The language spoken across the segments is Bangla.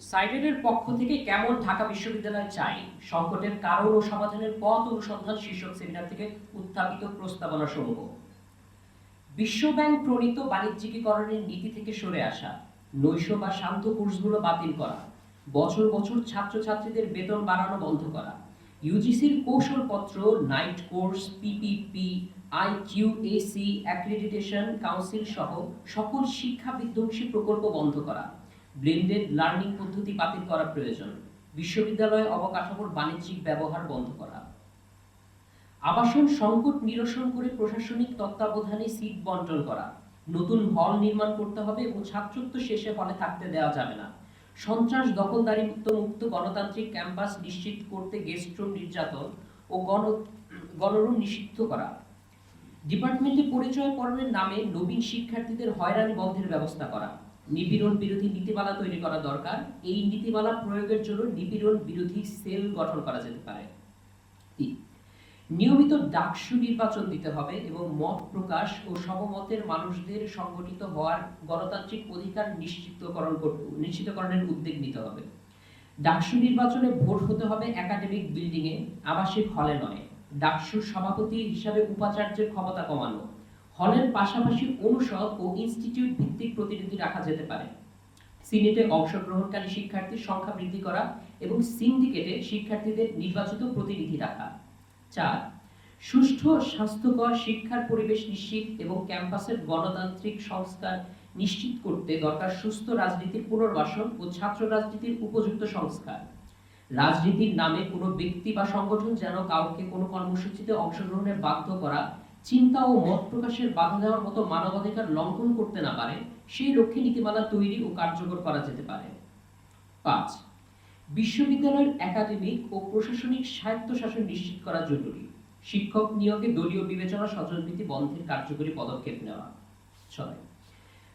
সাইডের পক্ষ থেকে কেমন ঢাকা বিশ্ববিদ্যালয় চাই, সংকটের কারণ ও সমাধানের পথ অনুসন্ধান শীর্ষক সেমিনার থেকে উত্থাপিত প্রস্তাবনা সমূহ। বিশ্বব্যাংক প্রণীত বাণিজ্যিকীকরণের নীতি থেকে সরে আসা, নৈশ বা শান্ত কোর্সগুলো বাতিল করা, বছর বছর ছাত্রছাত্রীদের বেতন বাড়ানো বন্ধ করা, ইউজিসির কৌশলপত্র, night course, PPP, IQAC accreditation council সহ সকল শিক্ষা বিধ্বংসী প্রকল্প বন্ধ করা, ব্লেন্ডেড লার্নিং পদ্ধতি বাতিল করা প্রয়োজন, বিশ্ববিদ্যালয় অবকাঠামোর বাণিজ্যিক ব্যবহার বন্ধ করা, আবাসন সংকট নিরসন করে প্রশাসনিক তত্ত্বাবধানে সিট বন্টন করা, নতুন হল নির্মাণ করতে হবে এবং ছাত্রত্ব শেষে হলে থাকতে দেওয়া যাবে না, সন্ত্রাস দখলদারিত্ব মুক্ত গণতান্ত্রিক ক্যাম্পাস নিশ্চিত করতে গেস্ট রুম নির্যাতন ও গণরুম নিষিদ্ধ করা, ডিপার্টমেন্টে পরিচয় পর্বের নামে নবীন শিক্ষার্থীদের হয়রানি বন্ধের ব্যবস্থা করা, নিপীড়ন বিরোধী নীতিমালা তৈরি করা দরকার। এই নীতিমালা প্রয়োগের জন্য নিপীড়ন বিরোধী সেল গঠন করা যেতে পারে। নিয়মিত ডাকসু নির্বাচন দিতে হবে এবং মত প্রকাশ ও সমমতের মানুষদের সংগঠিত হওয়ার গণতান্ত্রিক অধিকার নিশ্চিতকরণের উদ্যোগ নিতে হবে। ডাকসু নির্বাচনে ভোট হতে হবে একাডেমিক বিল্ডিং এ, আবাসিক হলে নয়। ডাকসুর সভাপতি হিসাবে উপাচার্যের ক্ষমতা কমানো, হলের পাশাপাশি অনুষদ ও ইনস্টিটিউট ভিত্তিক প্রতিনিধি রাখা যেতে পারে। সিনেটে অংশগ্রহণকারী শিক্ষার্থীর সংখ্যা বৃদ্ধি করা এবং সিন্ডিকেটে শিক্ষার্থীদের নির্বাচিত প্রতিনিধি রাখা। 4. সুষ্ঠু স্বাস্থ্যকর শিক্ষার পরিবেশ নিশ্চিত এবং ক্যাম্পাসের গণতান্ত্রিক সংস্কার নিশ্চিত করতে দরকার সুস্থ রাজনীতির পুনর্বাসন ও ছাত্র রাজনীতির উপযুক্ত সংস্কার। রাজনীতির নামে কোনো ব্যক্তি বা সংগঠন যেন কাউকে কোনো কর্মসূচিতে অংশগ্রহণে বাধ্য করা, চিন্তা ও মত প্রকাশের বাধা দেওয়ার মতো মানবাধিকার লঙ্ঘন করতে না পারে, সেই লক্ষ্যে নীতিমালা তৈরি ও কার্যকর করা যেতে পারে। 5. বিশ্ববিদ্যালয়ের একাডেমিক ও প্রশাসনিক স্বায়ত্তশাসন নিশ্চিত করা জরুরি। শিক্ষক নিয়োগে দলীয় বিবেচনা স্বজনপ্রীতি বন্ধের কার্যকরী পদক্ষেপ নেওয়া। 6.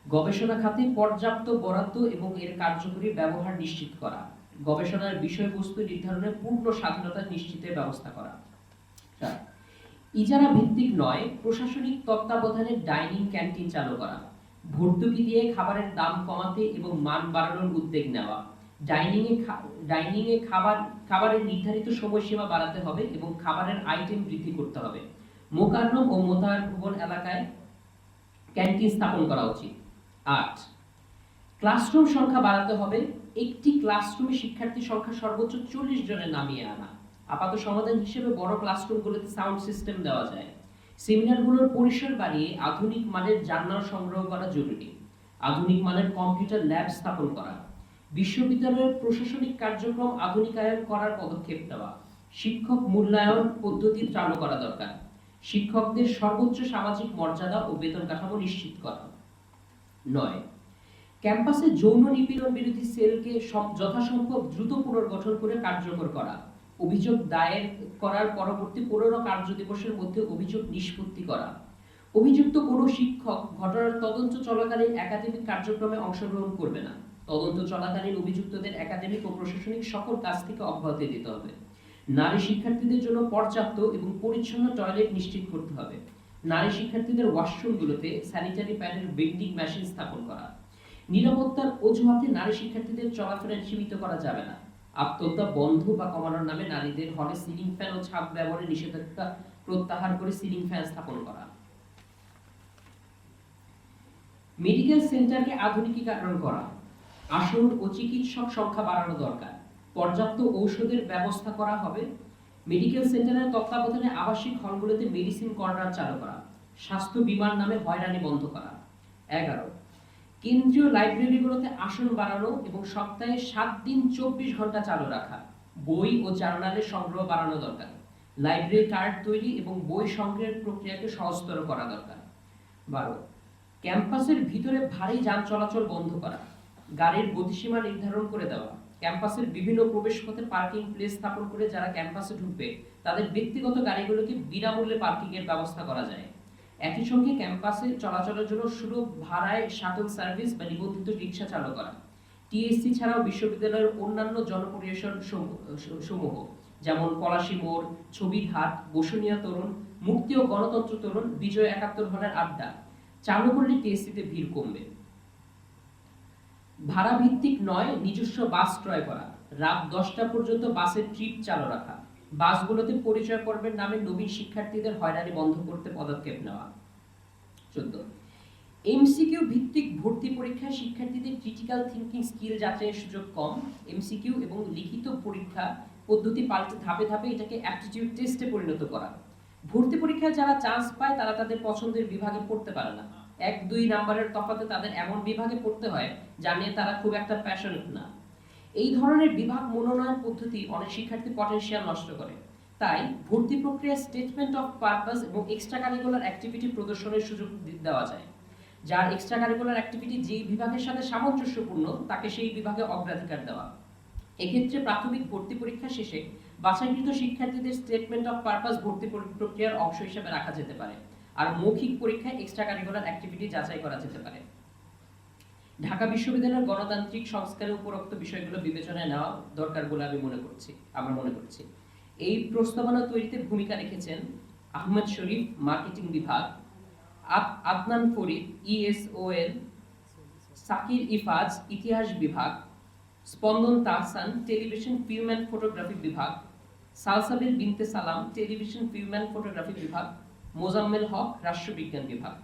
গবেষণা খাতে পর্যাপ্ত বরাদ্দ এবং এর কার্যকরী ব্যবহার নিশ্চিত করা। গবেষণার বিষয়বস্তু নির্ধারণে পূর্ণ স্বাধীনতা নিশ্চিতের ব্যবস্থা করা। 7. ইজারা ভিত্তিক নয়, প্রশাসনিক তত্ত্বাবধানে ডাইনিং ক্যান্টিন চালু করা। ভর্তুকি দিয়ে খাবারের দাম কমাতে এবং মান বাড়ানোর উদ্যোগ নেওয়া। ডাইনিং এ খাবারের নির্ধারিত সময়সীমা বাড়াতে হবে এবং খাবারের আইটেম বৃদ্ধি করতে হবে। মোকাররম ও মোতায়েন ভবন এলাকায় ক্যান্টিন স্থাপন করা উচিত। 8. ক্লাসরুম সংখ্যা বাড়াতে হবে। একটি ক্লাসরুমে শিক্ষার্থীর সংখ্যা সর্বোচ্চ 40 জনে নামিয়ে আনা। আপাত সমাধান হিসেবে বড় ক্লাসরুমগুলোতে সাউন্ড সিস্টেম দেওয়া যায়। সেমিনারগুলোর পরিসর বাড়িয়ে আধুনিক মানের জার্নাল সংগ্রহ করা জরুরি। আধুনিক মানের কম্পিউটার ল্যাব স্থাপন করা। বিশ্ববিদ্যালয়ের প্রশাসনিক কার্যক্রম আধুনিকায়ন করার পদক্ষেপ নেওয়া। শিক্ষক মূল্যায়ন পদ্ধতি চালু করা দরকার। শিক্ষকদের সর্বোচ্চ সামাজিক মর্যাদা ও বেতন কাঠামো নিশ্চিত করা। 9. ক্যাম্পাসে যৌন নিপীড়ন বিরোধী সেলকে যথাসম্ভব দ্রুত পুনর্গঠন করে কার্যকর করা। অভিযোগ দায়ের করার পরবর্তী 15 কার্য দিবসের মধ্যে অভিযোগ নিষ্পত্তি করা। অভিযুক্ত কোনো শিক্ষক ঘটনার তদন্ত চলাকালীন একাডেমিক কার্যক্রমে অংশগ্রহণ করবে না। তদন্ত চলাকালীন অভিযুক্তদের একাডেমিক ও প্রশাসনিক সকল কাজ থেকে অব্যাহতি দিতে হবে। নারী শিক্ষার্থীদের জন্য পর্যাপ্ত এবং পরিচ্ছন্ন টয়লেট নিশ্চিত করতে হবে। নারী শিক্ষার্থীদের ওয়াশরুমগুলোতে স্যানিটারি প্যাডের ভেন্ডিং মেশিন স্থাপন করা। নিরাপত্তার অজুহাতে নারী শিক্ষার্থীদের চলাফেরা সীমিত করা যাবে না। আত্মহত্যা বন্ধ বা কমানোর নামে নারীদের হলে সিলিং ফ্যান ও ছাদ ব্যবহারের নিষেধাজ্ঞা প্রত্যাহার করে সিলিং ফ্যান স্থাপন করা। মেডিকেল সেন্টারকে আধুনিকীকরণ করা। আসন ও চিকিৎসক সংখ্যা বাড়ানো দরকার। পর্যাপ্ত ঔষধের ব্যবস্থা করা হবে। মেডিকেল সেন্টারের তত্ত্বাবধানে আবাসিক হলগুলোতে মেডিসিন কর্নার চালু করা। স্বাস্থ্য বীমার নামে হয়রানি বন্ধ করা। 11. কেন্দ্রীয় লাইব্রেরিগুলোতে আসন বাড়ানো এবং সপ্তাহে 7 দিন 24 ঘন্টা চালু রাখা। বই ও জার্নালের সংগ্রহ বাড়ানো দরকার। লাইব্রেরি কার্ড তৈরি এবং বই সংগ্রহের প্রক্রিয়াকে সহজতর করা দরকার। 12. ক্যাম্পাসের ভিতরে ভারী যান চলাচল বন্ধ করা। গাড়ির গতিসীমা নির্ধারণ করে দেওয়া। ক্যাম্পাসের বিভিন্ন প্রবেশ পথে পার্কিং প্লেস স্থাপন করে যারা ক্যাম্পাসে ঢুকবে তাদের ব্যক্তিগত গাড়িগুলোকে বিনামূল্যে পার্কিং এর ব্যবস্থা করা যায়। একই সঙ্গে ক্যাম্পাসে চলাচলের জন্য সুলভ ভাড়ায় শাটল সার্ভিস বা নিবন্ধিত রিক্সা চালু করা। টিএসসি ছাড়াও বিশ্ববিদ্যালয়ের অন্যান্য জনপরিবেশন সমূহ যেমন পলাশী মোড়, ছবির হাট, বসুনিয়া তরুণ, মুক্তি ও গণতন্ত্র তরুণ, বিজয় 71 হলের আড্ডা চালু করলে টিএসসিতে ভিড় কমবে। ভাড়া ভিত্তিক নয়, নিজস্ব বাস ক্রয় করা। রাত 10টা পর্যন্ত বাসের ট্রিপ চালু রাখা। বাসগুলোতে পরিচয় পর্বের নামে নবীন শিক্ষার্থীদের হয়রানি বন্ধ করতে পদক্ষেপ নেওয়া। 14, এমসিকিউ ভিত্তিক ভর্তি পরীক্ষায় শিক্ষার্থীদের ক্রিটিক্যাল থিংকিং স্কিল যাচাইয়ের সুযোগ কম। এমসিকিউ এবং লিখিত পরীক্ষা পদ্ধতি পাল্টে ধাপে ধাপে এটাকে অ্যাপটিটিউড টেস্টে পরিণত করা। ভর্তি পরীক্ষায় যারা চান্স পায় তারা তাদের পছন্দের বিভাগে পড়তে পারে না। 1-2 নাম্বারের তফাতে তাদের এমন বিভাগে পড়তে হয় যা নিয়ে তারা খুব একটা প্যাশনেট না। এই ধরনের বিভাগ মনোনয়ন পদ্ধতি অনেক শিক্ষার্থী পটেনশিয়াল নষ্ট করে। তাই ভর্তি প্রক্রিয়ায় স্টেটমেন্ট অফ পারপাস এবং এক্সট্রা কারিকুলার অ্যাক্টিভিটি প্রদর্শনের সুযোগ দেওয়া যায়। যার এক্সট্রা কারিকুলার অ্যাক্টিভিটি যেই বিভাগের সাথে সামঞ্জস্যপূর্ণ তাকে সেই বিভাগে অগ্রাধিকার দেওয়া। এক্ষেত্রে প্রাথমিক ভর্তি পরীক্ষা শেষে বাছাইকৃত শিক্ষার্থীদের স্টেটমেন্ট অফ পারপাস ভর্তি প্রক্রিয়ার অংশ হিসেবে রাখা যেতে পারে, আর মৌখিক পরীক্ষায় এক্সট্রা কারিকুলার অ্যাক্টিভিটি যাচাই করা যেতে পারে। ঢাকা বিশ্ববিদ্যালয়ের গণতান্ত্রিক সংস্কারের উপরোক্ত বিষয়গুলো বিবেচনায় নেওয়া দরকার বলে আমরা মনে করছি। এই প্রস্তাবনা তৈরিতে ভূমিকা রেখেছেন আহমেদ শরীফ, মার্কেটিং বিভাগ; আদনান ফরিদ, ESOL; সাকির ইফাজ, ইতিহাস বিভাগ; স্পন্দন Tahsan, television, film and photography বিভাগ; সালসাবিল বিনতে সালাম, টেলিভিশন, ফিল্ম অ্যান্ড ফটোগ্রাফি বিভাগ; মোজাম্মেল হক, রাষ্ট্রবিজ্ঞান বিভাগ।